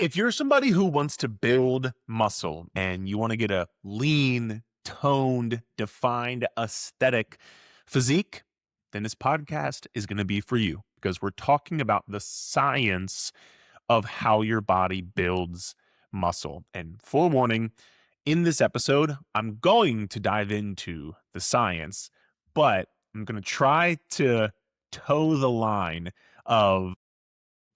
If you're somebody who wants to build muscle and you want to get a lean, toned, defined aesthetic physique, then this podcast is going to be for you because we're talking about the science of how your body builds muscle. And forewarning, in this episode, I'm going to dive into the science, but I'm going to try to toe the line of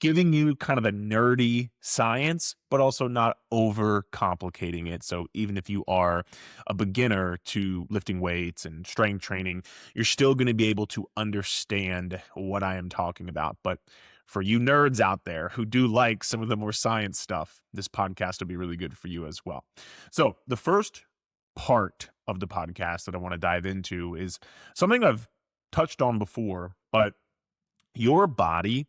giving you kind of a nerdy science, but also not over complicating it. So even if you are a beginner to lifting weights and strength training, you're still going to be able to understand what I am talking about. But for you nerds out there who do like some of the more science stuff, this podcast will be really good for you as well. So the first part of the podcast that I want to dive into is something I've touched on before, but your body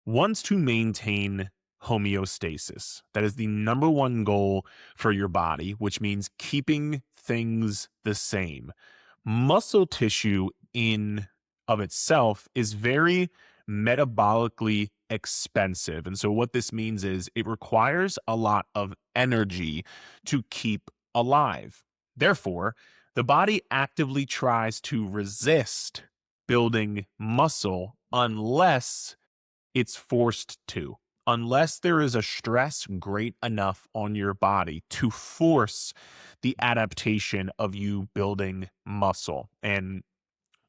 wants to maintain homeostasis. That is the number one goal for your body, which means keeping things the same. Muscle tissue in of itself is very metabolically expensive. And so what this means is it requires a lot of energy to keep alive. Therefore, the body actively tries to resist building muscle unless it's forced to, unless there is a stress great enough on your body to force the adaptation of you building muscle. And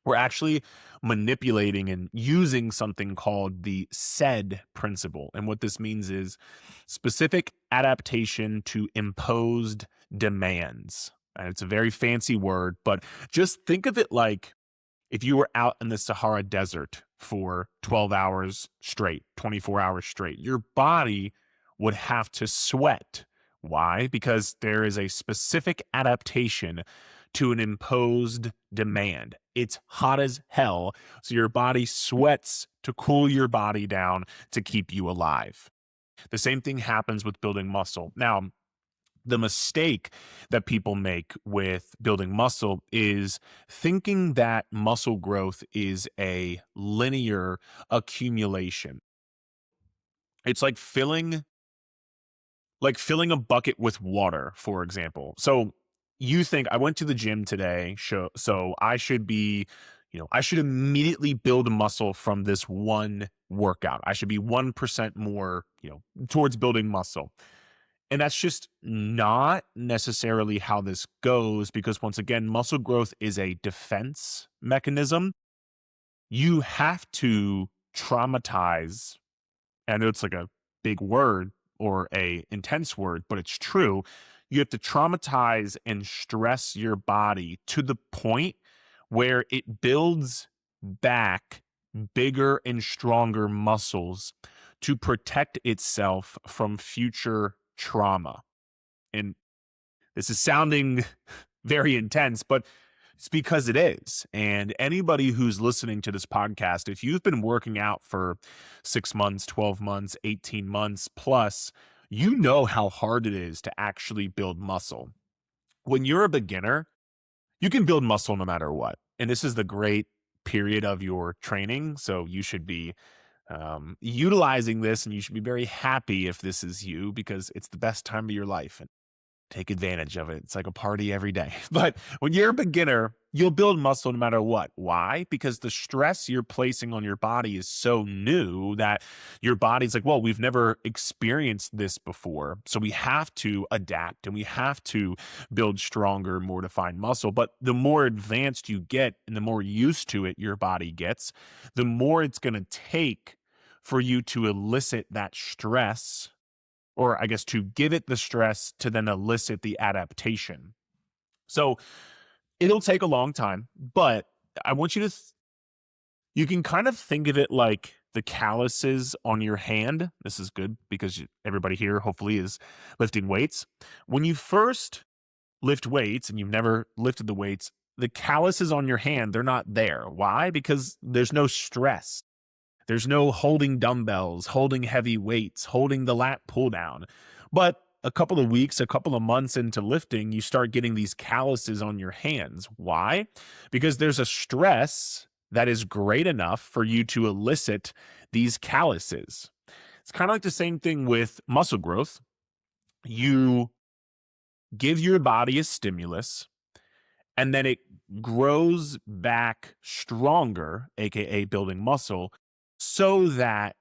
we're actually manipulating and using something called the SAID principle. And what this means is specific adaptation to imposed demands. And it's a very fancy word, but just think of it like if you were out in the Sahara Desert for 12 hours straight, 24 hours straight, your body would have to sweat. Why? Because there is a specific adaptation to an imposed demand. It's hot as hell, so your body sweats to cool your body down to keep you alive. The same thing happens with building muscle. Now, the mistake that people make with building muscle is thinking that muscle growth is a linear accumulation. It's like filling a bucket with water, for example. So you think I went to the gym today, so I should be, I should immediately build muscle from this one workout. I should be 1% more, towards building muscle. And that's just not necessarily how this goes because, once again, muscle growth is a defense mechanism. You have to traumatize, and I know it's like a big word or a intense word, but it's true. You have to traumatize and stress your body to the point where it builds back bigger and stronger muscles to protect itself from future trauma. And this is sounding very intense, but it's because it is. And anybody who's listening to this podcast, if you've been working out for 6 months, 12 months, 18 months plus, you know how hard it is to actually build muscle. When you're a beginner, you can build muscle no matter what. And this is the great period of your training. So you should be utilizing this, and you should be very happy if this is you because it's the best time of your life. And take advantage of it. It's like a party every day. But when you're a beginner, you'll build muscle no matter what. Why? Because the stress you're placing on your body is so new that your body's like, well, we've never experienced this before. So we have to adapt and we have to build stronger, more defined muscle. But the more advanced you get and the more used to it your body gets, the more it's going to take for you to elicit that stress, or I guess to give it the stress to then elicit the adaptation. So it'll take a long time, but I want you to, you can kind of think of it like the calluses on your hand. This is good because everybody here hopefully is lifting weights. When you first lift weights and you've never lifted the weights, the calluses on your hand, they're not there. Why? Because there's no stress. There's no holding dumbbells, holding heavy weights, holding the lat pull down. But a couple of weeks, a couple of months into lifting, you start getting these calluses on your hands. Why? Because there's a stress that is great enough for you to elicit these calluses. It's kind of like the same thing with muscle growth. You give your body a stimulus and then it grows back stronger, aka building muscle, so that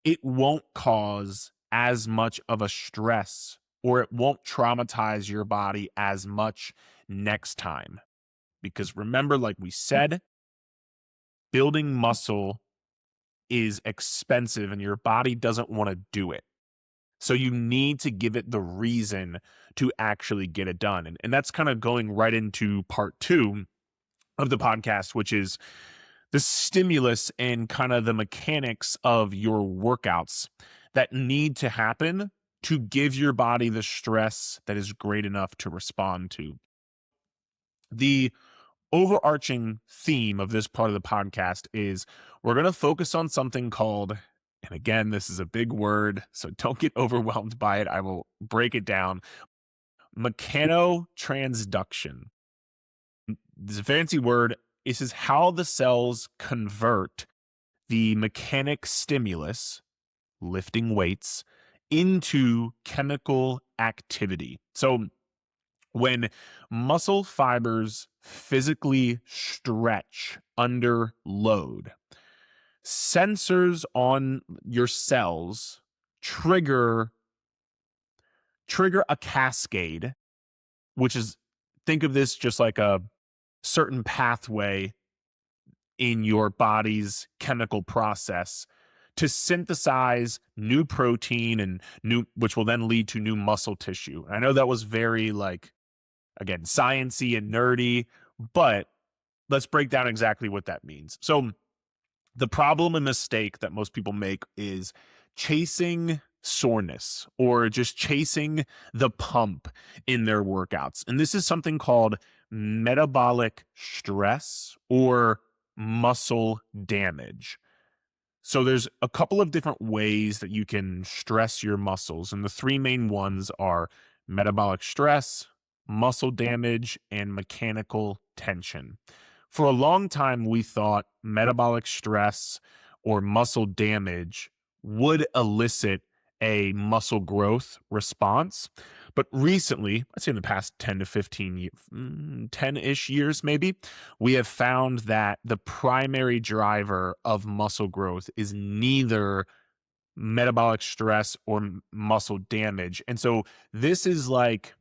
it won't cause as much of a stress or it won't traumatize your body as much next time. Because remember, like we said, building muscle is expensive and your body doesn't want to do it. So you need to give it the reason to actually get it done. And that's kind of going right into part two of the podcast, which is the stimulus and kind of the mechanics of your workouts that need to happen to give your body the stress that is great enough to respond to. The overarching theme of this part of the podcast is we're going to focus on something called, and again, this is a big word, so don't get overwhelmed by it. I will break it down. Mechanotransduction. This is a fancy word. This is how the cells convert the mechanic stimulus, lifting weights, into chemical activity. So when muscle fibers physically stretch under load, sensors on your cells trigger a cascade, which is, think of this just like a certain pathway in your body's chemical process to synthesize new protein and which will then lead to new muscle tissue. I know that was very like, again, sciencey and nerdy, but let's break down exactly what that means. So the problem and mistake that most people make is chasing soreness or just chasing the pump in their workouts. And this is something called metabolic stress or muscle damage. So there's a couple of different ways that you can stress your muscles, and the three main ones are metabolic stress, muscle damage, and mechanical tension. For a long time, we thought metabolic stress or muscle damage would elicit a muscle growth response. But recently, I'd say in the past 10 to 15 years, 10-ish years maybe, we have found that the primary driver of muscle growth is neither metabolic stress or muscle damage. And so this is like,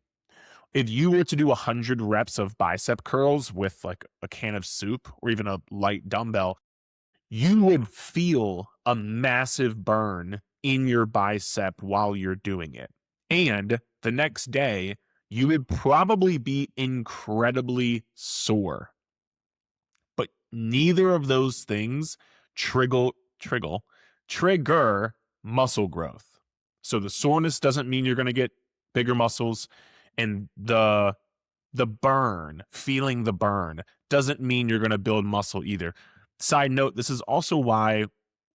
if you were to do 100 reps of bicep curls with like a can of soup or even a light dumbbell, you would feel a massive burn in your bicep while you're doing it. And the next day, you would probably be incredibly sore. But neither of those things trigger muscle growth. So the soreness doesn't mean you're going to get bigger muscles, and the burn, feeling the burn, doesn't mean you're going to build muscle either. Side note, this is also why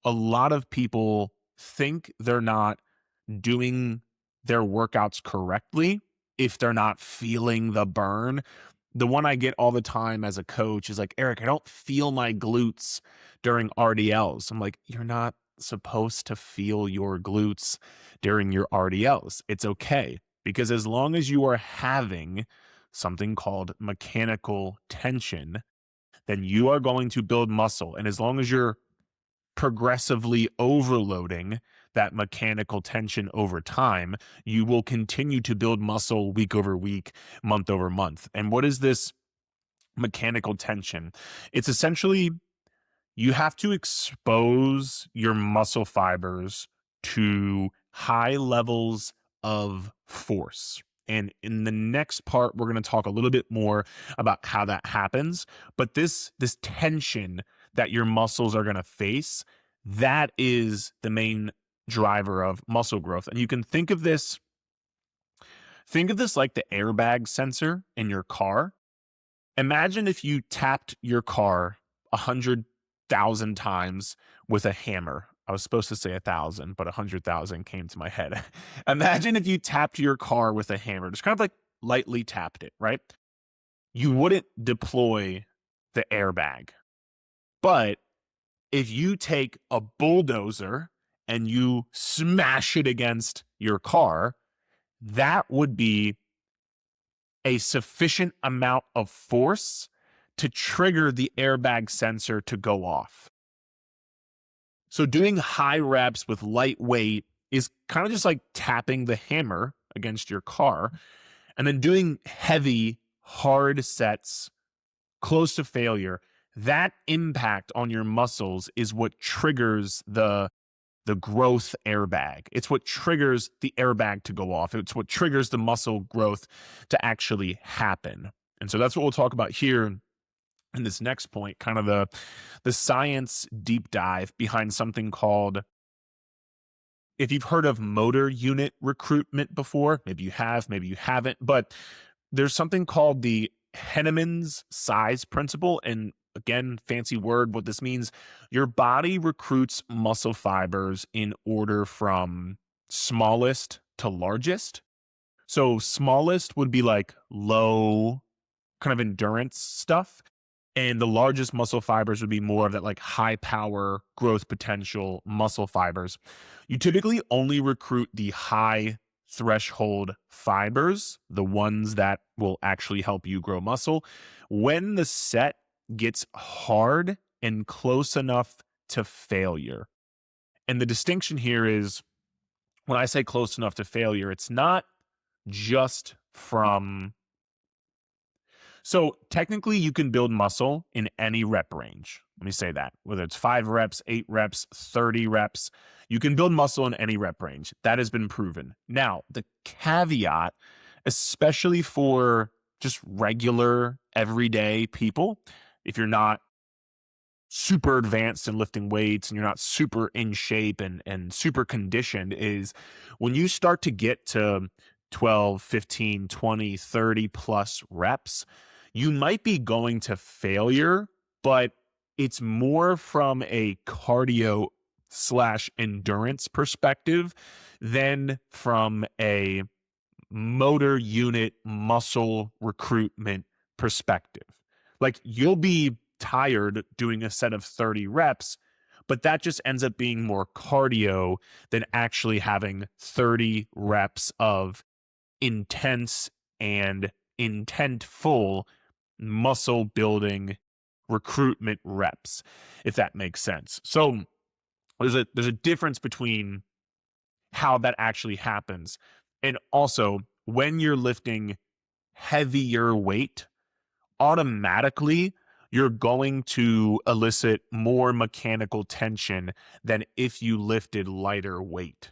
a lot of people think they're not doing their workouts correctly if they're not feeling the burn. The one I get all the time as a coach is like, Eric, I don't feel my glutes during RDLs. I'm like, you're not supposed to feel your glutes during your RDLs. It's okay, because as long as you are having something called mechanical tension, then you are going to build muscle. And as long as you're progressively overloading that mechanical tension over time, you will continue to build muscle week over week, month over month. And what is this mechanical tension? It's essentially, you have to expose your muscle fibers to high levels of force. And in the next part, we're going to talk a little bit more about how that happens. But this tension that your muscles are going to face, that is the main driver of muscle growth. And you can think of this like the airbag sensor in your car. Imagine if you tapped your car 100,000 times with a hammer. I was supposed to say 1,000, but 100,000 came to my head. Imagine if you tapped your car with a hammer, just kind of like lightly tapped it, right? You wouldn't deploy the airbag. But if you take a bulldozer and you smash it against your car, that would be a sufficient amount of force to trigger the airbag sensor to go off. So doing high reps with light weight is kind of just like tapping the hammer against your car. And then doing heavy, hard sets close to failure, that impact on your muscles is what triggers the growth airbag. It's what triggers the airbag to go off. It's what triggers the muscle growth to actually happen. And so that's what we'll talk about here in this next point, kind of the science deep dive behind something called, if you've heard of motor unit recruitment before, maybe you have, maybe you haven't, but there's something called the Henneman's size principle. And again, fancy word, what this means, your body recruits muscle fibers in order from smallest to largest. So smallest would be like low kind of endurance stuff. And the largest muscle fibers would be more of that like high power growth potential muscle fibers. You typically only recruit the high threshold fibers, the ones that will actually help you grow muscle, when the set gets hard and close enough to failure. And the distinction here is, when I say close enough to failure, it's not just from, so technically you can build muscle in any rep range. Let me say that. Whether it's 5 reps, 8 reps, 30 reps, you can build muscle in any rep range. That has been proven. Now, the caveat, especially for just regular, everyday people, if you're not super advanced in lifting weights and you're not super in shape and super conditioned, is when you start to get to 12, 15, 20, 30 plus reps, you might be going to failure, but it's more from a cardio / endurance perspective than from a motor unit muscle recruitment perspective. Like, you'll be tired doing a set of 30 reps, but that just ends up being more cardio than actually having 30 reps of intense and intentful muscle building recruitment reps, if that makes sense. So there's a difference between how that actually happens. And also, when you're lifting heavier weight, automatically you're going to elicit more mechanical tension than if you lifted lighter weight.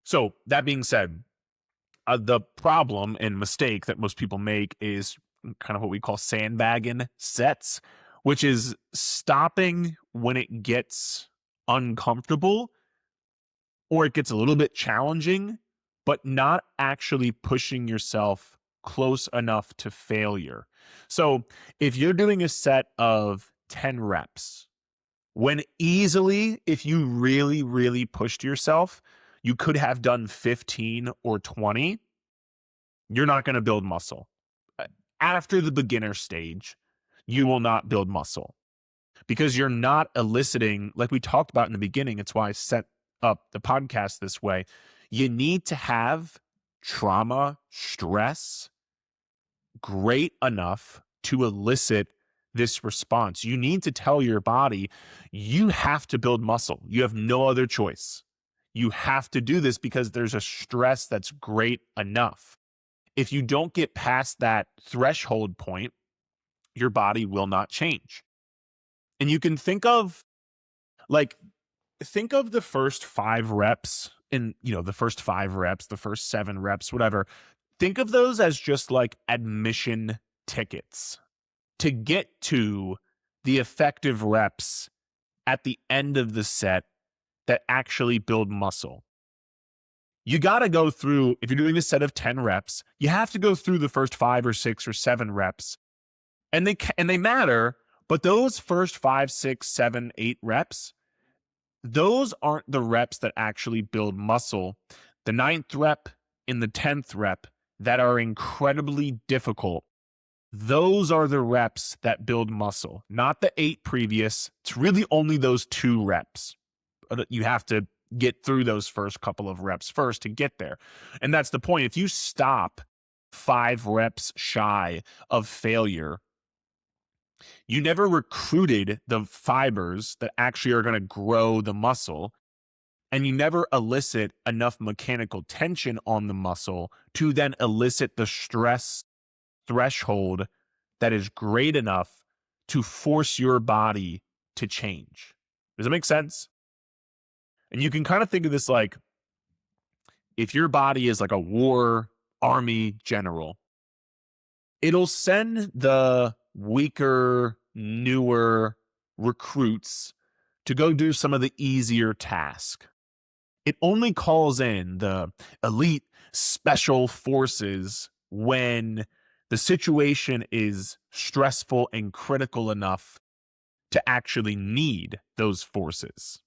So that being said, the problem and mistake that most people make is kind of what we call sandbagging sets, which is stopping when it gets uncomfortable or it gets a little bit challenging, but not actually pushing yourself close enough to failure. So if you're doing a set of 10 reps, when easily, if you really, really pushed yourself, you could have done 15 or 20, you're not going to build muscle. After the beginner stage, you will not build muscle because you're not eliciting, like we talked about in the beginning. It's why I set up the podcast this way. You need to have trauma, stress, great enough to elicit this response. You need to tell your body, you have to build muscle. You have no other choice. You have to do this because there's a stress that's great enough. If you don't get past that threshold point, your body will not change. And you can think of the first 5 reps and, the first 5 reps, the first 7 reps, whatever. Think of those as just like admission tickets to get to the effective reps at the end of the set that actually build muscle. You got to go through, if you're doing a set of 10 reps, you have to go through the first 5 or 6 or 7 reps. And they matter, but those first 5, 6, 7, 8 reps, those aren't the reps that actually build muscle. The 9th rep and the 10th rep that are incredibly difficult, those are the reps that build muscle, not the 8 previous. It's really only those 2 reps. You have to get through those first couple of reps first to get there. And that's the point. If you stop 5 reps shy of failure, you never recruited the fibers that actually are going to grow the muscle, and you never elicit enough mechanical tension on the muscle to then elicit the stress threshold that is great enough to force your body to change. Does that make sense? And you can kind of think of this like if your body is like a war army general, it'll send the weaker, newer recruits to go do some of the easier tasks. It only calls in the elite special forces when the situation is stressful and critical enough to actually need those forces.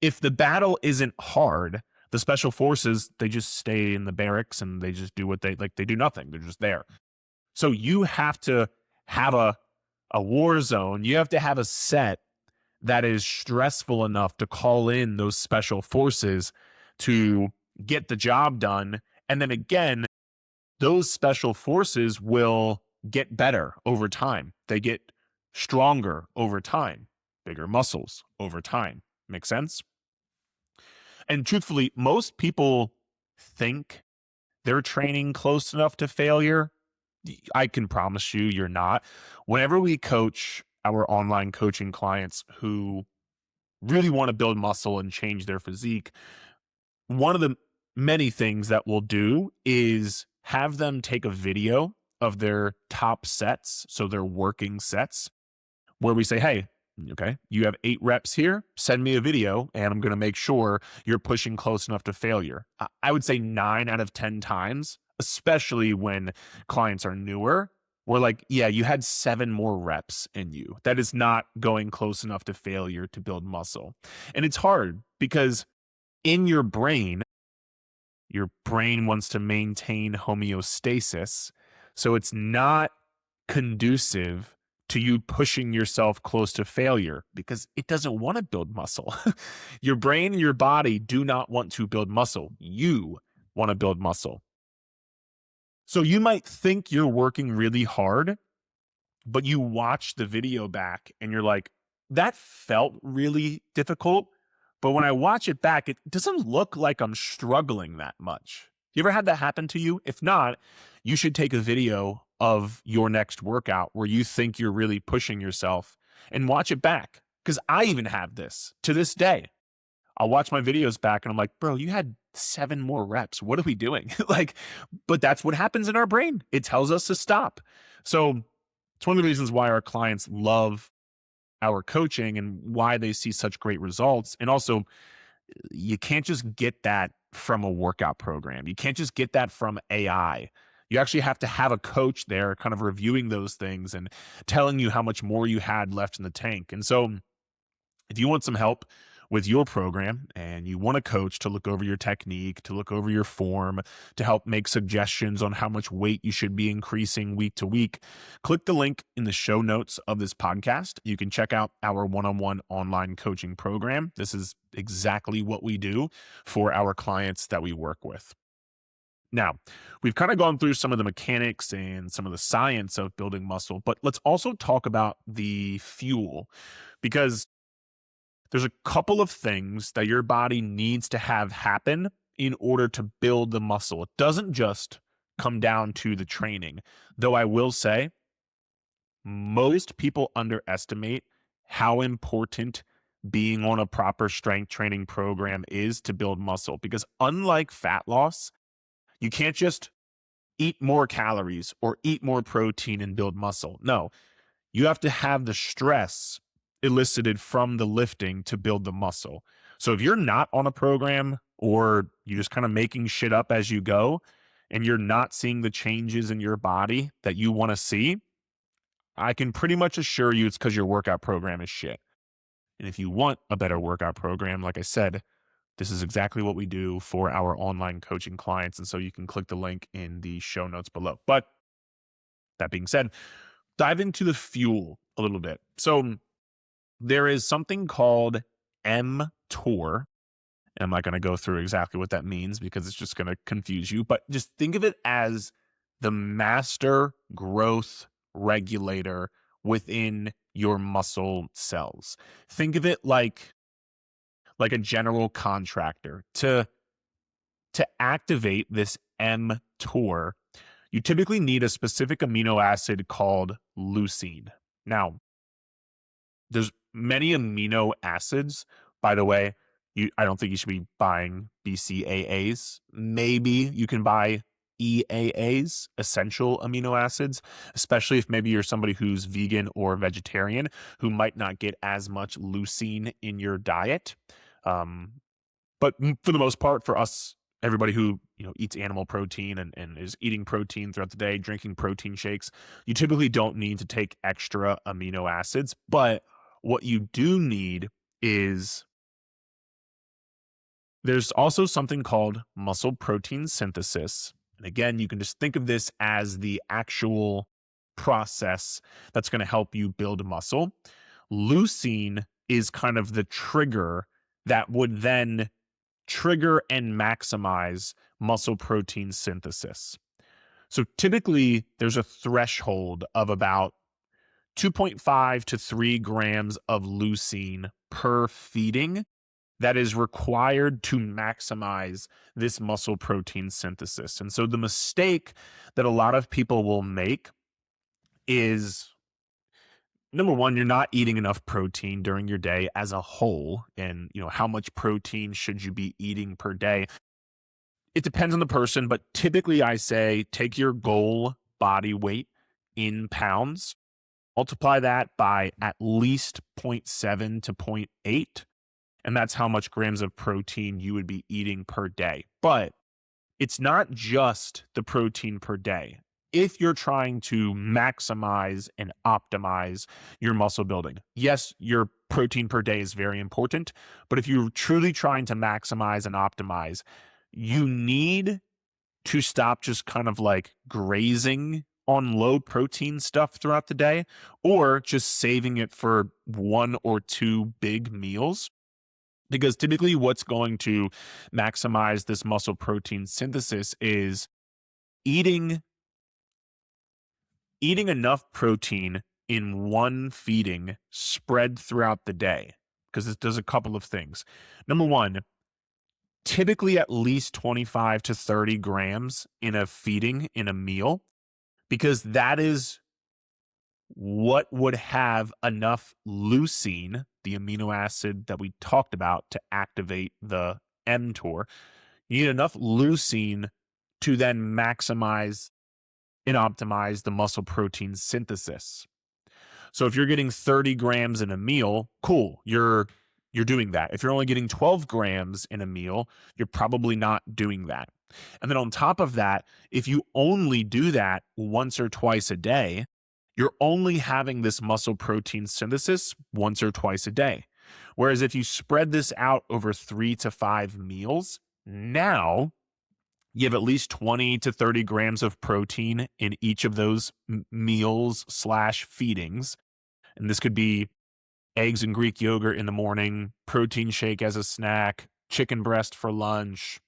If the battle isn't hard, the special forces, they just stay in the barracks and they just do what they do nothing. They're just there. So you have to have a war zone. You have to have a set that is stressful enough to call in those special forces to get the job done. And then again, those special forces will get better over time. They get stronger over time, bigger muscles over time. Make sense? And truthfully, most people think they're training close enough to failure. I can promise you, you're not. Whenever we coach our online coaching clients who really want to build muscle and change their physique, one of the many things that we'll do is have them take a video of their top sets, so their working sets, where we say, hey, okay, you have 8 reps here, send me a video, and I'm going to make sure you're pushing close enough to failure. I would say 9 out of 10 times, especially when clients are newer, we're like, yeah, you had 7 more reps in you. That is not going close enough to failure to build muscle. And it's hard because in your brain wants to maintain homeostasis. So it's not conducive to you pushing yourself close to failure because it doesn't want to build muscle. Your brain and your body do not want to build muscle. You want to build muscle. So you might think you're working really hard, but you watch the video back and you're like, that felt really difficult. But when I watch it back, it doesn't look like I'm struggling that much. You ever had that happen to you? If not, you should take a video of your next workout where you think you're really pushing yourself and watch it back. Because I even have this to this day. I'll watch my videos back and I'm like, bro, you had 7 more reps. What are we doing? But that's what happens in our brain. It tells us to stop. So it's one of the reasons why our clients love our coaching and why they see such great results. And also, you can't just get that from a workout program. You can't just get that from AI. You actually have to have a coach there kind of reviewing those things and telling you how much more you had left in the tank. And so if you want some help with your program and you want a coach to look over your technique, to look over your form, to help make suggestions on how much weight you should be increasing week to week, click the link in the show notes of this podcast. You can check out our one-on-one online coaching program. This is exactly what we do for our clients that we work with. Now, we've kind of gone through some of the mechanics and some of the science of building muscle, but let's also talk about the fuel, because there's a couple of things that your body needs to have happen in order to build the muscle. It doesn't just come down to the training, though I will say most people underestimate how important being on a proper strength training program is to build muscle, because unlike fat loss, you can't just eat more calories or eat more protein and build muscle. No, you have to have the stress elicited from the lifting to build the muscle. So if you're not on a program or you're just kind of making shit up as you go and you're not seeing the changes in your body that you want to see, I can pretty much assure you it's because your workout program is shit. And if you want a better workout program, like I said, this is exactly what we do for our online coaching clients. And so you can click the link in the show notes below. But that being said, dive into the fuel a little bit. So there is something called mTOR. And I'm not going to go through exactly what that means because it's just going to confuse you, but just think of it as the master growth regulator within your muscle cells. Think of it like a general contractor. To activate this mTOR, you typically need a specific amino acid called leucine. Now, there's many amino acids. By the way, I don't think you should be buying BCAAs. Maybe you can buy EAAs, essential amino acids, especially if maybe you're somebody who's vegan or vegetarian who might not get as much leucine in your diet. Um, but for the most part, for us, everybody who eats animal protein and is eating protein throughout the day, drinking protein shakes, you typically don't need to take extra amino acids. But what you do need is there's also something called muscle protein synthesis. And again, you can just think of this as the actual process that's going to help you build muscle. Leucine is kind of the trigger that would then trigger and maximize muscle protein synthesis. So typically, there's a threshold of about 2.5 to 3 grams of leucine per feeding that is required to maximize this muscle protein synthesis. And so the mistake that a lot of people will make is, number one, you're not eating enough protein during your day as a whole. And, how much protein should you be eating per day? It depends on the person, but typically I say take your goal body weight in pounds, multiply that by at least zero point 0.7 to zero point 0.8, and that's how much grams of protein you would be eating per day. But it's not just the protein per day. If you're trying to maximize and optimize your muscle building, yes, your protein per day is very important, but if you're truly trying to maximize and optimize, you need to stop just kind of like grazing on low protein stuff throughout the day, or just saving it for 1 or 2 big meals. Because typically what's going to maximize this muscle protein synthesis is eating enough protein in one feeding spread throughout the day. Because it does a couple of things. Number one, typically at least 25 to 30 grams in a feeding in a meal, because that is what would have enough leucine, the amino acid that we talked about, to activate the mTOR. You need enough leucine to then maximize and optimize the muscle protein synthesis. So if you're getting 30 grams in a meal, cool, you're doing that. If you're only getting 12 grams in a meal, you're probably not doing that. And then on top of that, if you only do that once or twice a day, you're only having this muscle protein synthesis once or twice a day. Whereas if you spread this out over 3 to 5 meals, now you have at least 20 to 30 grams of protein in each of those meals / feedings. And this could be eggs and Greek yogurt in the morning, protein shake as a snack, chicken breast for lunch,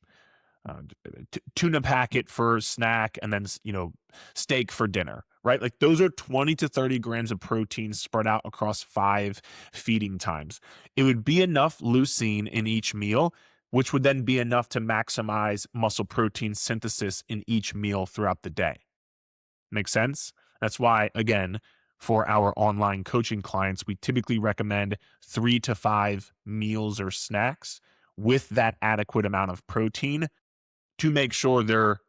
tuna packet for snack, and then steak for dinner, right? Like those are 20 to 30 grams of protein spread out across 5 feeding times. It would be enough leucine in each meal, which would then be enough to maximize muscle protein synthesis in each meal throughout the day. Make sense? That's why, again, for our online coaching clients, we typically recommend 3 to 5 meals or snacks with that adequate amount of protein to make sure they're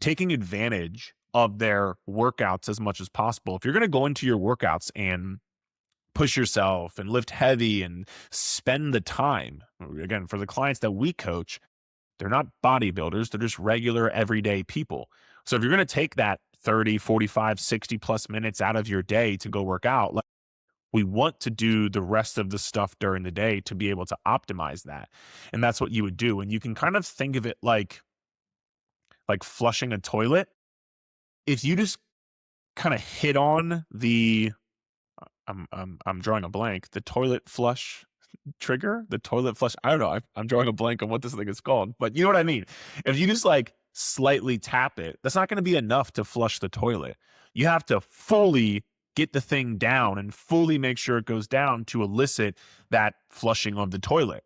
taking advantage of their workouts as much as possible. If you're going to go into your workouts and push yourself and lift heavy and spend the time, again, for the clients that we coach, they're not bodybuilders, they're just regular everyday people. So if you're going to take that 30, 45, 60 plus minutes out of your day to go work out, we want to do the rest of the stuff during the day to be able to optimize that. And that's what you would do. And you can kind of think of it like flushing a toilet. If you just kind of hit on the I'm drawing a blank, the toilet flush trigger, the toilet flush. I don't know. I'm drawing a blank on what this thing is called, but you know what I mean. If you just like slightly tap it, that's not going to be enough to flush the toilet. You have to fully get the thing down and fully make sure it goes down to elicit that flushing of the toilet.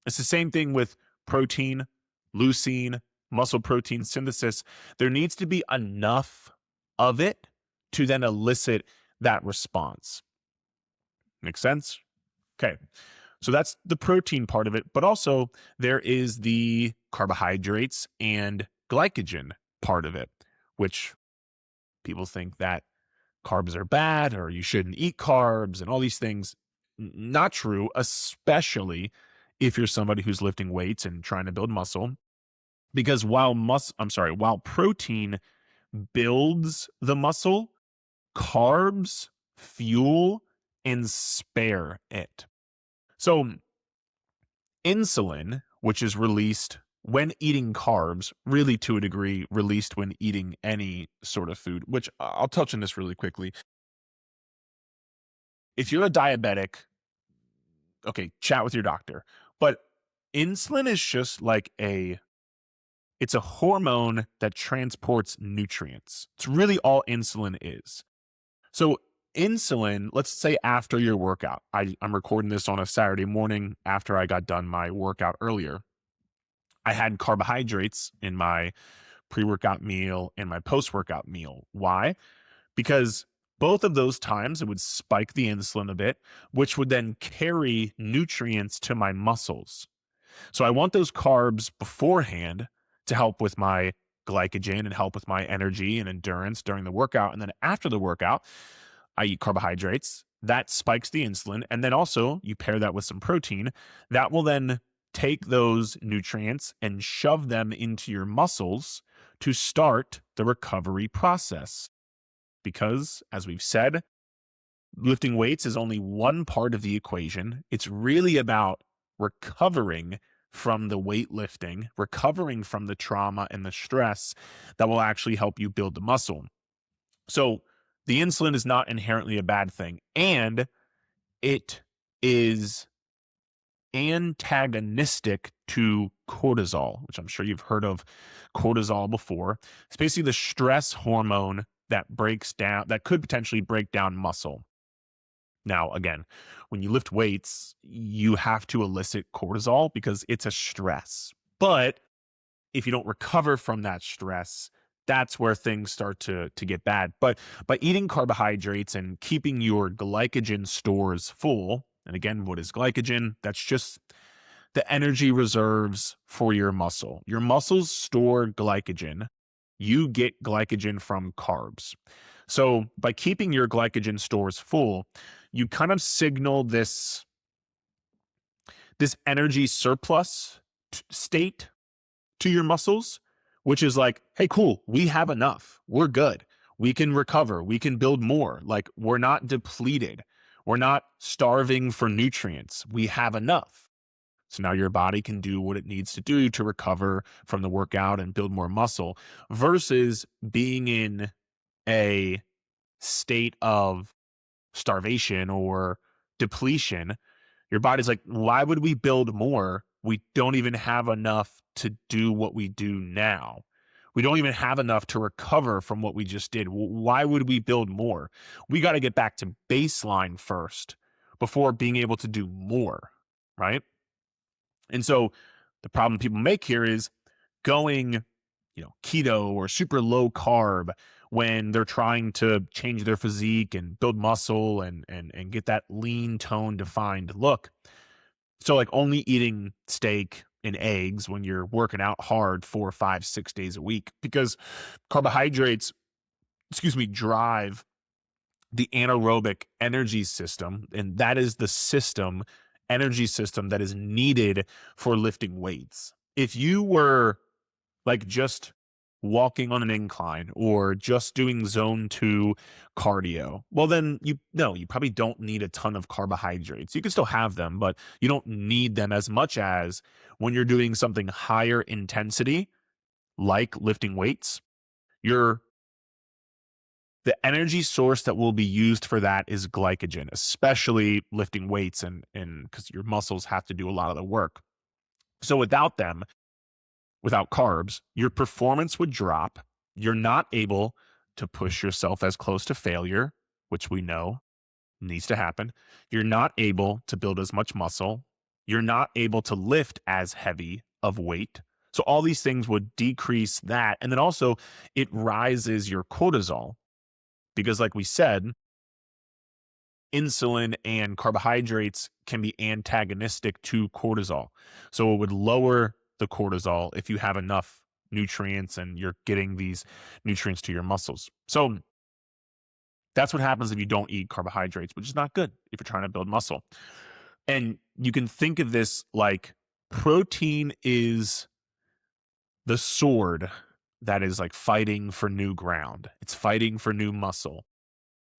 It's the same thing with protein, leucine, muscle protein synthesis. There needs to be enough of it to then elicit that response. Make sense? Okay. So that's the protein part of it, but also there is the carbohydrates and glycogen part of it, which people think that carbs are bad or you shouldn't eat carbs and all these things. Not true, especially if you're somebody who's lifting weights and trying to build muscle. Because while protein builds the muscle, carbs fuel and spare it. So insulin, which is released when eating carbs, really to a degree released when eating any sort of food, which I'll touch on this really quickly. If you're a diabetic, okay, chat with your doctor. But insulin is just like it's a hormone that transports nutrients. It's really all insulin is. So insulin, let's say after your workout, I'm recording this on a Saturday morning after I got done my workout earlier. I had carbohydrates in my pre-workout meal and my post-workout meal. Why? Because both of those times it would spike the insulin a bit, which would then carry nutrients to my muscles. So I want those carbs beforehand to help with my glycogen and help with my energy and endurance during the workout. And then after the workout, I eat carbohydrates. That spikes the insulin. And then also you pair that with some protein. That will then take those nutrients and shove them into your muscles to start the recovery process. Because, as we've said, lifting weights is only one part of the equation. It's really about recovering from the weightlifting, recovering from the trauma and the stress that will actually help you build the muscle. So the insulin is not inherently a bad thing, and it is antagonistic to cortisol, which I'm sure you've heard of cortisol before. It's basically the stress hormone that could potentially break down muscle. Now, again, when you lift weights, you have to elicit cortisol because it's a stress. But if you don't recover from that stress, that's where things start to get bad. But by eating carbohydrates and keeping your glycogen stores full, and again, what is glycogen? That's just the energy reserves for your muscle. Your muscles store glycogen. You get glycogen from carbs. So by keeping your glycogen stores full, you kind of signal this energy surplus state to your muscles, which is like, hey, cool, we have enough. We're good. We can recover. We can build more. Like, we're not depleted. We're not starving for nutrients. We have enough. So now your body can do what it needs to do to recover from the workout and build more muscle versus being in a state of starvation or depletion. Your body's like, why would we build more? We don't even have enough to do what we do now. We don't even have enough to recover from what we just did. Why would we build more? We got to get back to baseline first before being able to do more, right? And so the problem people make here is going, keto or super low carb when they're trying to change their physique and build muscle and get that lean tone defined look. So like only eating steak and eggs when you're working out hard 4, 5, 6 days a week, because carbohydrates, drive the anaerobic energy system. And that is the energy system that is needed for lifting weights. If you were like just walking on an incline or just doing zone 2 cardio, well, then you probably don't need a ton of carbohydrates. You can still have them, but you don't need them as much as when you're doing something higher intensity, like lifting weights. Your the energy source that will be used for that is glycogen, especially lifting weights and because your muscles have to do a lot of the work. So without them, without carbs, your performance would drop. You're not able to push yourself as close to failure, which we know needs to happen. You're not able to build as much muscle. You're not able to lift as heavy of weight. So all these things would decrease that. And then also it rises your cortisol because, like we said, insulin and carbohydrates can be antagonistic to cortisol. So it would lower the cortisol if you have enough nutrients and you're getting these nutrients to your muscles. So that's what happens if you don't eat carbohydrates, which is not good if you're trying to build muscle. And you can think of this like protein is the sword that is like fighting for new ground. It's fighting for new muscle.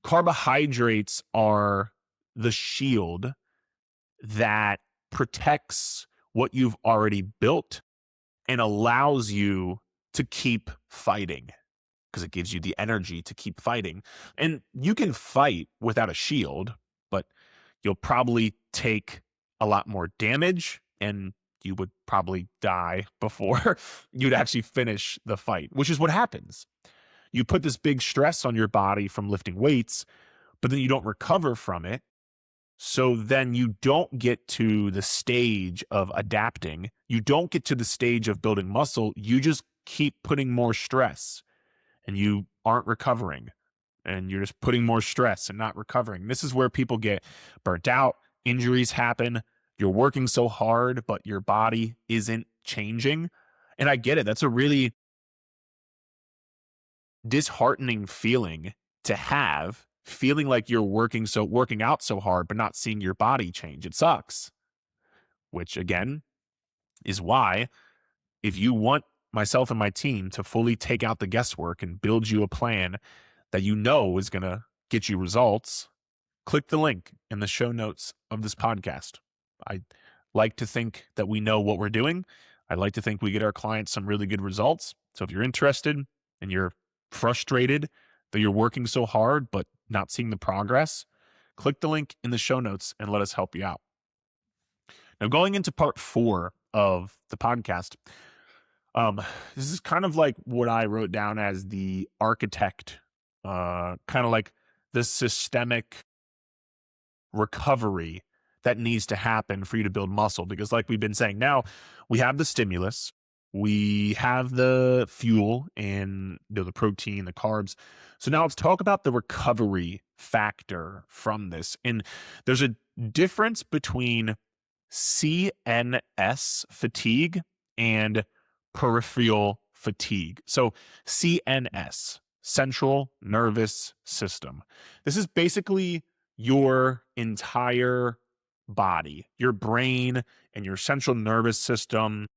Carbohydrates are the shield that protects what you've already built and allows you to keep fighting because it gives you the energy to keep fighting. And you can fight without a shield, but you'll probably take a lot more damage and you would probably die before you'd actually finish the fight, which is what happens. You put this big stress on your body from lifting weights, but then you don't recover from it. So then you don't get to the stage of adapting. You don't get to the stage of building muscle. You just keep putting more stress and you aren't recovering and you're just putting more stress and not recovering. This is where people get burnt out. Injuries happen. You're working so hard, but your body isn't changing. And I get it. That's a really disheartening feeling to have, feeling like you're working out so hard, but not seeing your body change. It sucks, which again is why if you want myself and my team to fully take out the guesswork and build you a plan that you know is going to get you results, click the link in the show notes of this podcast. I like to think that we know what we're doing. I like to think we get our clients some really good results. So if you're interested and you're frustrated that you're working so hard but not seeing the progress, click the link in the show notes and let us help you out. Now, going into part 4 of the podcast, this is kind of like what I wrote down as the architect, kind of like the systemic recovery that needs to happen for you to build muscle. Because like we've been saying, now we have the stimulus, we have the fuel and the protein, the carbs. So now let's talk about the recovery factor from this. And there's a difference between CNS fatigue and peripheral fatigue. So CNS, central nervous system. This is basically your entire body, your brain and your central nervous system,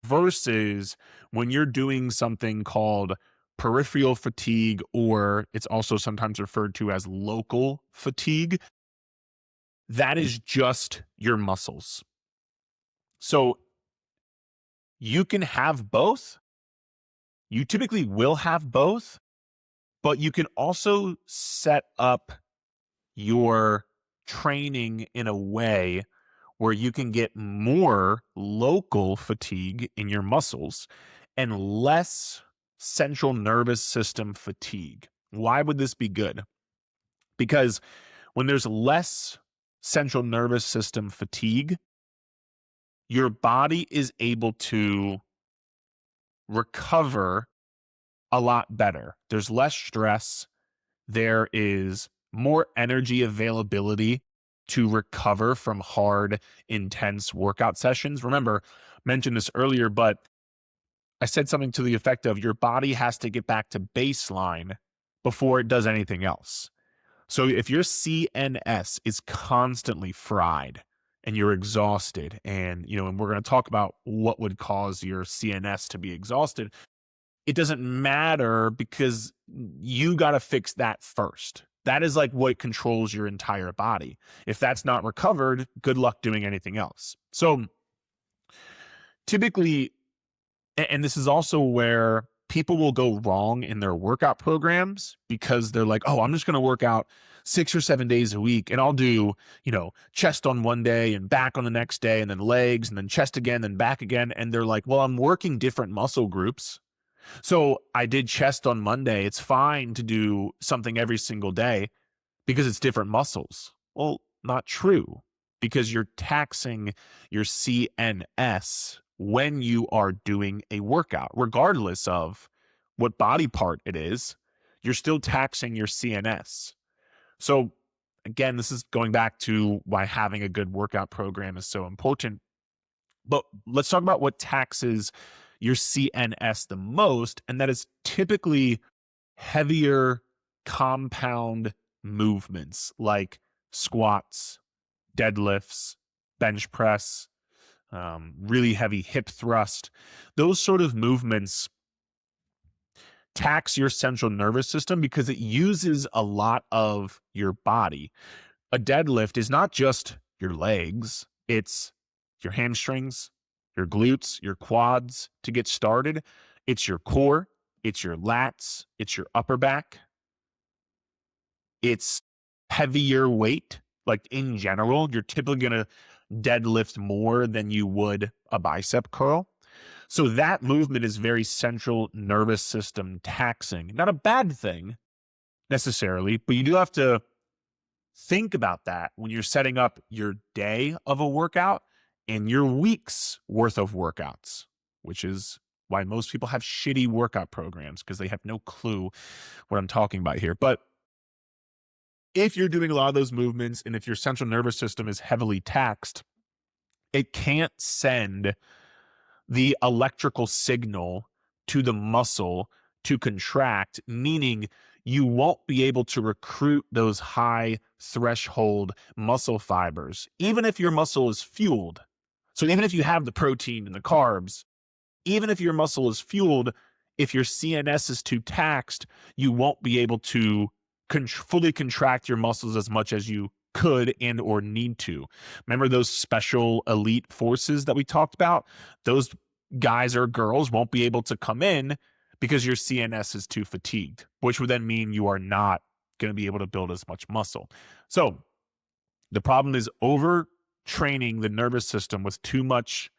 versus when you're doing something called peripheral fatigue, or it's also sometimes referred to as local fatigue. That is just your muscles. So you can have both. You typically will have both, but you can also set up your training in a way where you can get more local fatigue in your muscles and less central nervous system fatigue. Why would this be good? Because when there's less central nervous system fatigue, your body is able to recover a lot better. There's less stress. There is more energy availability to recover from hard, intense workout sessions. Remember, I mentioned this earlier, but I said something to the effect of your body has to get back to baseline before it does anything else. So if your CNS is constantly fried and you're exhausted and we're going to talk about what would cause your CNS to be exhausted, it doesn't matter because you got to fix that first. That is like what controls your entire body. If that's not recovered, good luck doing anything else. So typically, and this is also where people will go wrong in their workout programs because they're like, oh, I'm just going to work out 6 or 7 days a week and I'll do, chest on one day and back on the next day and then legs and then chest again and back again. And they're like, well, I'm working different muscle groups. So I did chest on Monday. It's fine to do something every single day because it's different muscles. Well, not true, because you're taxing your CNS when you are doing a workout, regardless of what body part it is. You're still taxing your CNS. So again, this is going back to why having a good workout program is so important. But let's talk about what taxes your CNS the most, and that is typically heavier compound movements like squats, deadlifts, bench press, really heavy hip thrust. Those sort of movements tax your central nervous system because it uses a lot of your body. A deadlift is not just your legs, it's your hamstrings, your glutes, your quads to get started. It's your core, it's your lats, it's your upper back. It's heavier weight. Like in general, you're typically going to deadlift more than you would a bicep curl. So that movement is very central nervous system taxing. Not a bad thing necessarily, but you do have to think about that when you're setting up your day of a workout and your week's worth of workouts, which is why most people have shitty workout programs because they have no clue what I'm talking about here. But if you're doing a lot of those movements and if your central nervous system is heavily taxed, it can't send the electrical signal to the muscle to contract, meaning you won't be able to recruit those high threshold muscle fibers, even if your muscle is fueled. So even if you have the protein and the carbs, even if your muscle is fueled, if your CNS is too taxed, you won't be able to fully contract your muscles as much as you could and or need to. Remember those special elite forces that we talked about? Those guys or girls won't be able to come in because your CNS is too fatigued, which would then mean you are not going to be able to build as much muscle. So the problem is overtraining the nervous system with too much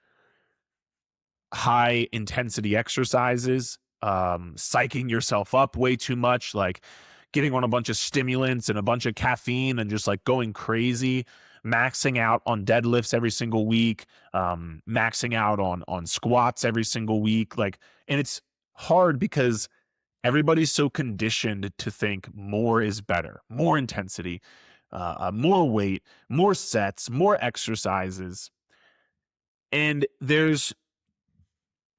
high intensity exercises, psyching yourself up way too much, like getting on a bunch of stimulants and a bunch of caffeine and just like going crazy, maxing out on deadlifts every single week, maxing out on squats every single week. And it's hard because everybody's so conditioned to think more is better, more intensity, more weight, more sets, more exercises. And there's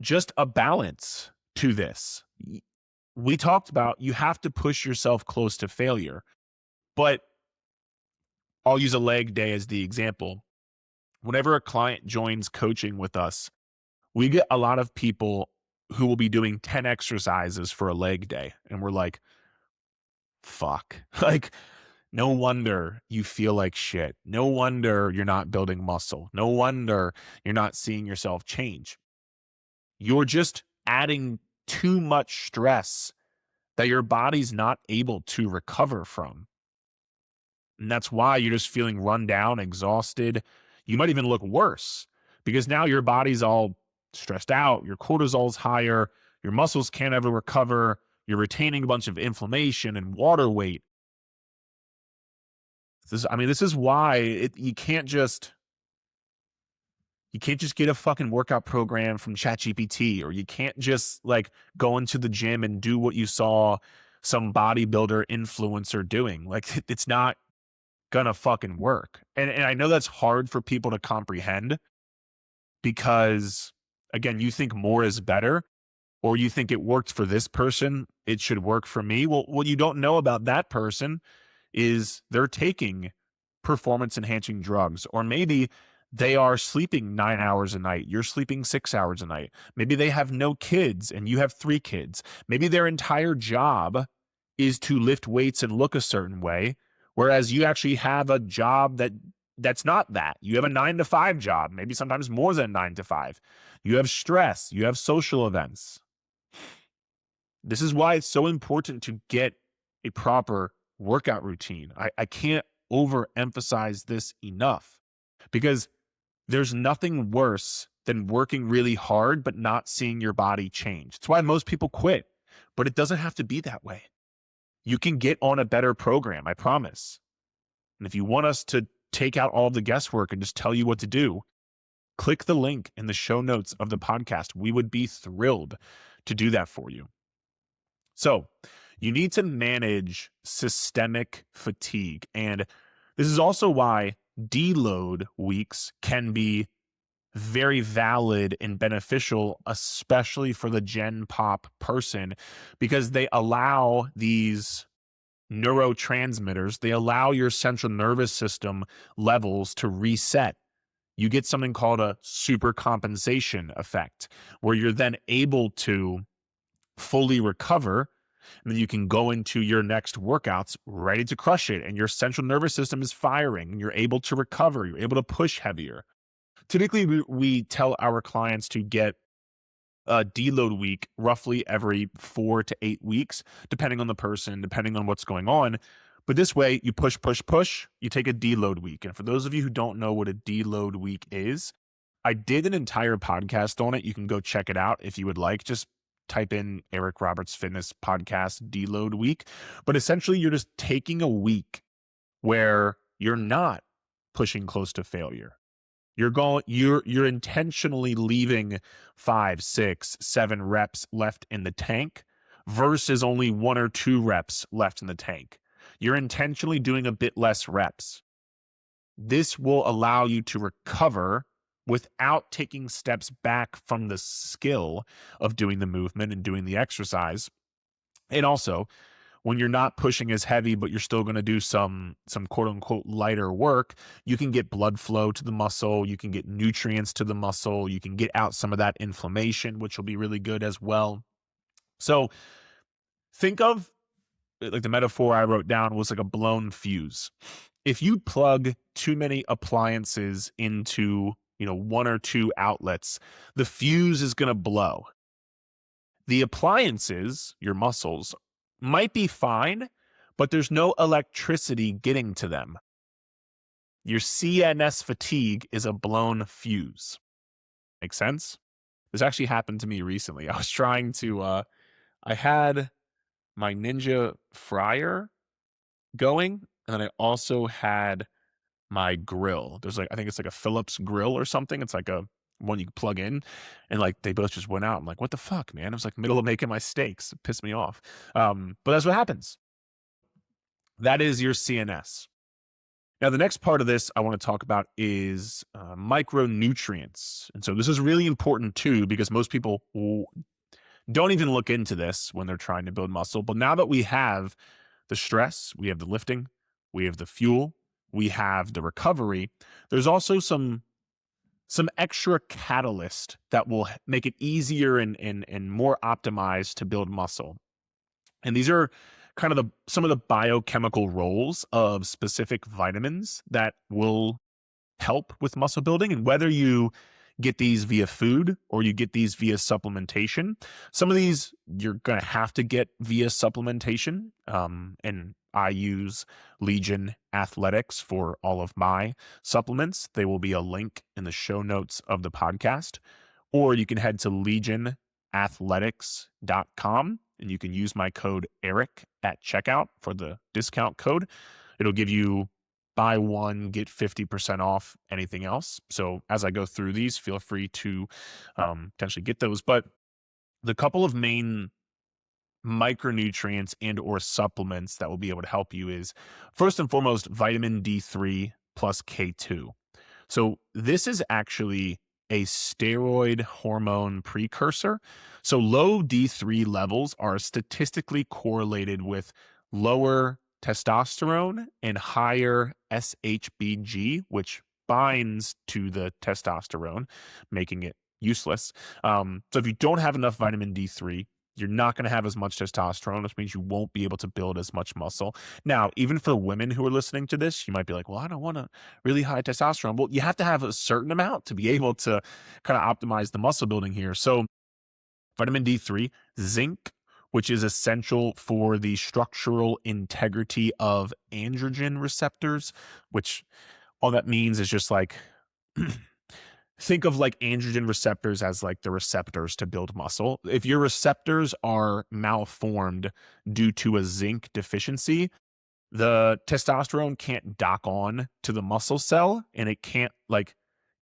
just a balance to this. We talked about you have to push yourself close to failure, but I'll use a leg day as the example. Whenever a client joins coaching with us, we get a lot of people who will be doing 10 exercises for a leg day. And we're like, fuck, no wonder you feel like shit. No wonder you're not building muscle. No wonder you're not seeing yourself change. You're just adding too much stress that your body's not able to recover from. And that's why you're just feeling run down, exhausted. You might even look worse because now your body's all stressed out. Your cortisol's higher. Your muscles can't ever recover. You're retaining a bunch of inflammation and water weight. This is why you can't just get a fucking workout program from ChatGPT, or you can't just go into the gym and do what you saw some bodybuilder influencer doing. It's not gonna fucking work. And I know that's hard for people to comprehend because, again, you think more is better, or you think it worked for this person, it should work for me. Well, what you don't know about that person is they're taking performance enhancing drugs, or maybe they are sleeping 9 hours a night. You're sleeping 6 hours a night. Maybe they have no kids and you have 3 kids. Maybe their entire job is to lift weights and look a certain way, whereas you actually have a job that's not that. You have a 9-to-5 job, maybe sometimes more than 9 to 5. You have stress, you have social events. This is why it's so important to get a proper workout routine. I can't overemphasize this enough because there's nothing worse than working really hard but not seeing your body change. It's why most people quit, but it doesn't have to be that way. You can get on a better program, I promise. And if you want us to take out all of the guesswork and just tell you what to do, click the link in the show notes of the podcast. We would be thrilled to do that for you. So, you need to manage systemic fatigue. And this is also why deload weeks can be very valid and beneficial, especially for the Gen Pop person, because they allow these neurotransmitters, they allow your central nervous system levels to reset. You get something called a supercompensation effect, where you're then able to fully recover. And then you can go into your next workouts ready to crush it. And your central nervous system is firing and you're able to recover. You're able to push heavier. Typically, we tell our clients to get a deload week roughly every 4 to 8 weeks, depending on the person, depending on what's going on. But this way, you push, you take a deload week. And for those of you who don't know what a deload week is, I did an entire podcast on it. You can go check it out if you would like. Just type in Eric Roberts Fitness Podcast Deload Week. But essentially, you're just taking a week where you're not pushing close to failure. You're intentionally leaving 5, 6, 7 reps left in the tank versus only 1 or 2 reps left in the tank. You're intentionally doing a bit less reps. This will allow you to recover without taking steps back from the skill of doing the movement and doing the exercise. And also, when you're not pushing as heavy, but you're still going to do some quote unquote lighter work, you can get blood flow to the muscle. You can get nutrients to the muscle. You can get out some of that inflammation, which will be really good as well. So think of like the metaphor I wrote down was like a blown fuse. If you plug too many appliances into, 1 or 2 outlets, the fuse is going to blow. The appliances, your muscles, might be fine, but there's no electricity getting to them. Your CNS fatigue is a blown fuse. Make sense? This actually happened to me recently. I was trying to, I had my Ninja fryer going, and then I also had my grill. There's I think it's like a Philips grill or something. It's like a one you can plug in, and they both just went out. I'm like, what the fuck, man? I was middle of making my steaks. It pissed me off. But that's what happens. That is your CNS. Now, the next part of this I want to talk about is micronutrients. And so this is really important too, because most people don't even look into this when they're trying to build muscle. But now that we have the stress, we have the lifting, we have the fuel, we have the recovery, there's also some extra catalyst that will make it easier and more optimized to build muscle. And these are kind of some of the biochemical roles of specific vitamins that will help with muscle building. And whether you get these via food or you get these via supplementation, some of these you're going to have to get via supplementation. And I use Legion Athletics for all of my supplements. There will be a link in the show notes of the podcast, or you can head to legionathletics.com and you can use my code ERIC at checkout for the discount code. It'll give you buy one, get 50% off anything else. So as I go through these, feel free to potentially get those. But the couple of main micronutrients and or supplements that will be able to help you is first and foremost vitamin D3 plus K2. So this is actually a steroid hormone precursor. So low D3 levels are statistically correlated with lower testosterone and higher SHBG, which binds to the testosterone, making it useless. So if you don't have enough vitamin D3, you're not going to have as much testosterone, which means you won't be able to build as much muscle. Now, even for women who are listening to this, you might be like, well, I don't want a really high testosterone. Well, you have to have a certain amount to be able to kind of optimize the muscle building here. So vitamin D3, zinc, which is essential for the structural integrity of androgen receptors, which all that means is just like think of like androgen receptors as like the receptors to build muscle. If your receptors are malformed due to a zinc deficiency, the testosterone can't dock on to the muscle cell and it can't like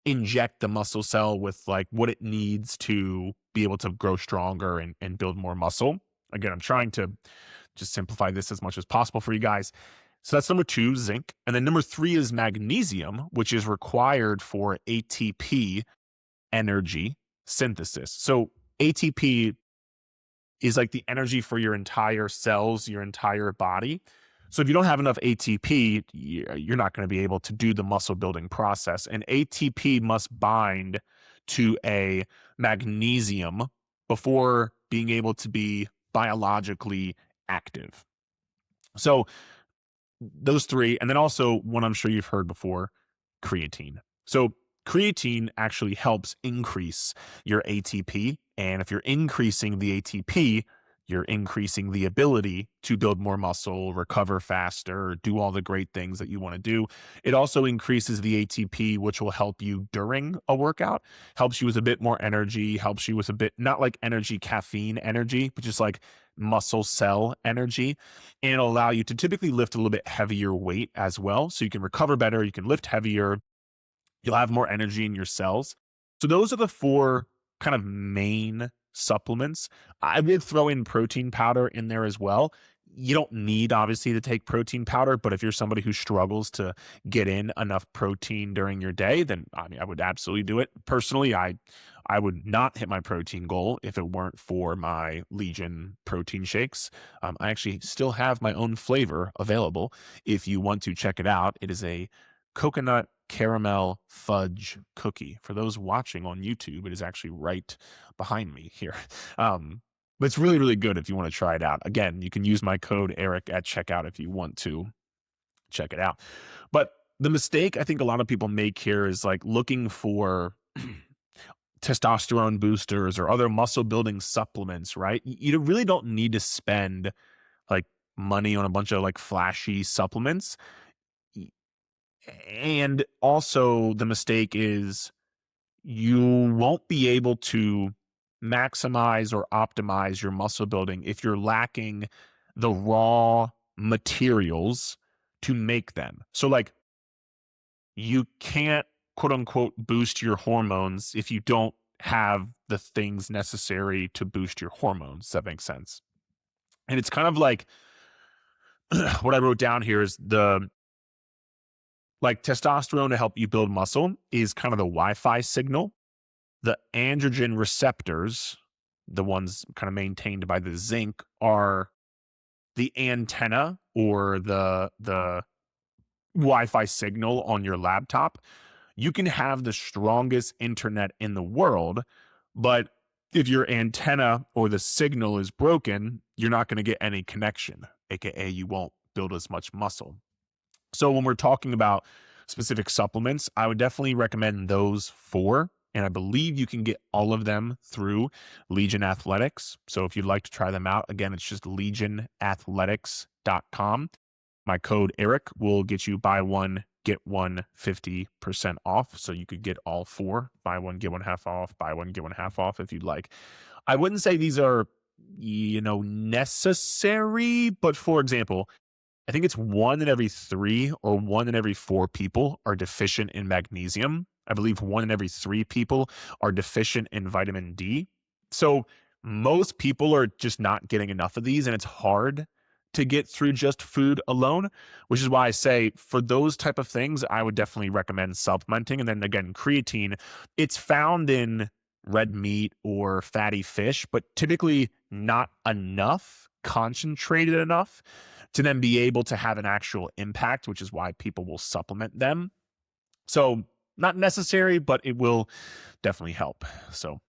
inject the muscle cell with like what it needs to be able to grow stronger and build more muscle. Again, I'm trying to just simplify this as much as possible for you guys. So that's number 2, zinc. And then number 3 is magnesium, which is required for ATP energy synthesis. So ATP is like the energy for your entire cells, your entire body. So if you don't have enough ATP, you're not going to be able to do the muscle building process. And ATP must bind to a magnesium before being able to be biologically active. So those 3, and then also one I'm sure you've heard before, creatine. So creatine actually helps increase your ATP. And if you're increasing the ATP, you're increasing the ability to build more muscle, recover faster, do all the great things that you want to do. It also increases the ATP, which will help you during a workout, helps you with a bit more energy, helps you with a bit, not like energy, caffeine energy, but just like muscle cell energy. And it'll allow you to typically lift a little bit heavier weight as well. So you can recover better, you can lift heavier, you'll have more energy in your cells. So those are the 4 kind of main supplements. I would throw in protein powder in there as well. You don't need obviously to take protein powder, but if you're somebody who struggles to get in enough protein during your day, then I mean I would absolutely do it. Personally, I would not hit my protein goal if it weren't for my Legion protein shakes. I actually still have my own flavor available if you want to check it out. It is a coconut caramel fudge cookie. For those watching on YouTube, it is actually right behind me here. But it's really, really good if you want to try it out. Again, you can use my code Eric at checkout if you want to check it out. But the mistake I think a lot of people make here is like looking for testosterone boosters or other muscle building supplements, right? You really don't need to spend like money on a bunch of like flashy supplements. And also the mistake is you won't be able to maximize or optimize your muscle building if you're lacking the raw materials to make them. So like you can't quote unquote boost your hormones if you don't have the things necessary to boost your hormones. Does that make sense? And it's kind of like what I wrote down here is the like testosterone to help you build muscle is kind of the Wi-Fi signal. The androgen receptors, the ones kind of maintained by the zinc, are the antenna or the Wi-Fi signal on your laptop. You can have the strongest internet in the world, but if your antenna or the signal is broken, you're not going to get any connection, aka you won't build as much muscle. So when we're talking about specific supplements, I would definitely recommend those 4. And I believe you can get all of them through Legion Athletics. So if you'd like to try them out, again, it's just legionathletics.com. My code Eric will get you buy one, get one 50% off. So you could get all 4, buy one, get one half off, buy one, get one half off if you'd like. I wouldn't say these are, necessary, but for example, I think it's 1 in every 3 or 1 in every 4 people are deficient in magnesium. I believe 1 in every 3 people are deficient in vitamin D. So most people are just not getting enough of these, and it's hard to get through just food alone, which is why I say for those type of things, I would definitely recommend supplementing. And then again, creatine, it's found in red meat or fatty fish, but typically not enough, concentrated enough to then be able to have an actual impact, which is why people will supplement them. So not necessary, but it will definitely help. So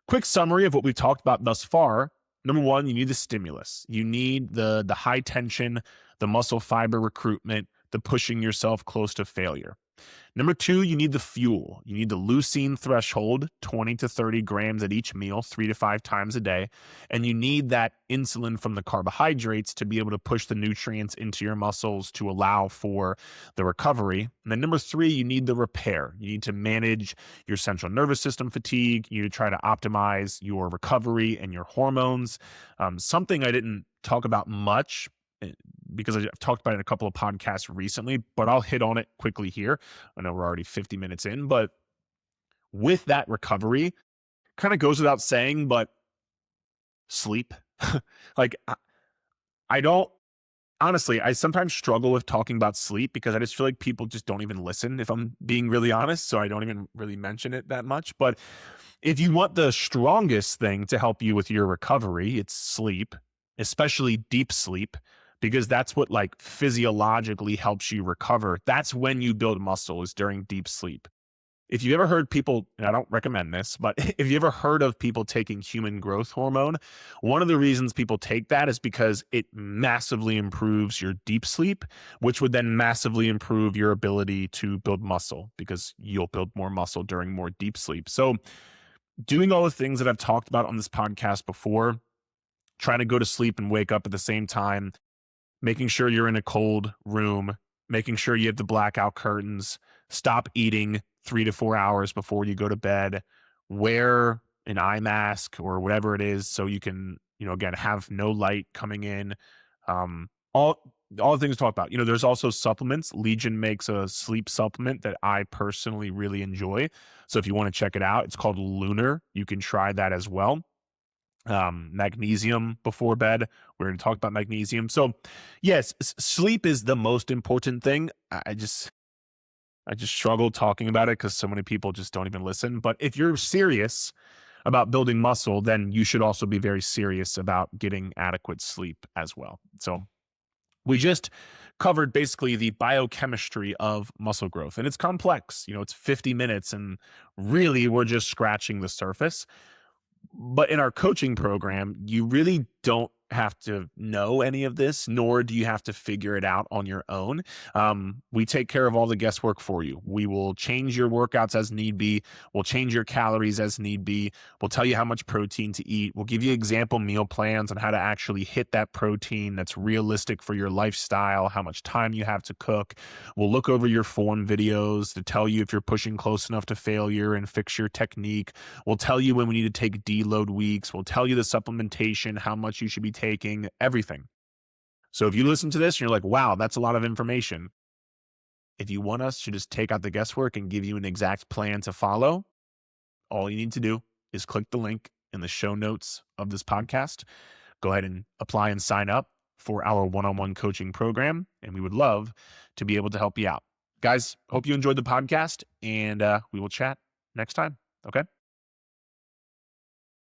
quick summary of what we've talked about thus far. Number 1, you need the stimulus. You need the high tension, the muscle fiber recruitment, the pushing yourself close to failure. Number two, you need the fuel. You need the leucine threshold, 20 to 30 grams at each meal, 3 to 5 times a day. And you need that insulin from the carbohydrates to be able to push the nutrients into your muscles to allow for the recovery. And then number three, you need the repair. You need to manage your central nervous system fatigue. You need to try to optimize your recovery and your hormones. Something I didn't talk about much, eh, because I've talked about it in a couple of podcasts recently, but I'll hit on it quickly here. I know we're already 50 minutes in, but with that recovery, kind of goes without saying, but sleep. like I don't honestly, I sometimes struggle with talking about sleep because I just feel like people just don't even listen, if I'm being really honest. So I don't even really mention it that much. But if you want the strongest thing to help you with your recovery, it's sleep, especially deep sleep, because that's what like physiologically helps you recover. That's when you build muscle, is during deep sleep. If you ever heard people, and I don't recommend this, but if you ever heard of people taking human growth hormone, one of the reasons people take that is because it massively improves your deep sleep, which would then massively improve your ability to build muscle because you'll build more muscle during more deep sleep. So, doing all the things that I've talked about on this podcast before, trying to go to sleep and wake up at the same time, making sure you're in a cold room, making sure you have the blackout curtains, stop eating 3 to 4 hours before you go to bed, wear an eye mask or whatever it is so you can, again, have no light coming in. Um, all the things to talk about. There's also supplements. Legion makes a sleep supplement that I personally really enjoy. So if you want to check it out, it's called Lunar. You can try that as well. Magnesium before bed. We're going to talk about magnesium. So, yes, sleep is the most important thing. I just struggle talking about it because so many people just don't even listen. But if you're serious about building muscle, then you should also be very serious about getting adequate sleep as well. So, we just covered basically the biochemistry of muscle growth, and it's complex. It's 50 minutes, and really we're just scratching the surface. But in our coaching program, you really don't have to know any of this, nor do you have to figure it out on your own. We take care of all the guesswork for you. We will change your workouts as need be. We'll change your calories as need be. We'll tell you how much protein to eat. We'll give you example meal plans on how to actually hit that protein that's realistic for your lifestyle, how much time you have to cook. We'll look over your form videos to tell you if you're pushing close enough to failure and fix your technique. We'll tell you when we need to take deload weeks. We'll tell you the supplementation, how much you should be taking, everything. So if you listen to this and you're like, wow, that's a lot of information. If you want us to just take out the guesswork and give you an exact plan to follow, all you need to do is click the link in the show notes of this podcast. Go ahead and apply and sign up for our one-on-one coaching program. And we would love to be able to help you out. Guys, hope you enjoyed the podcast, and we will chat next time. Okay.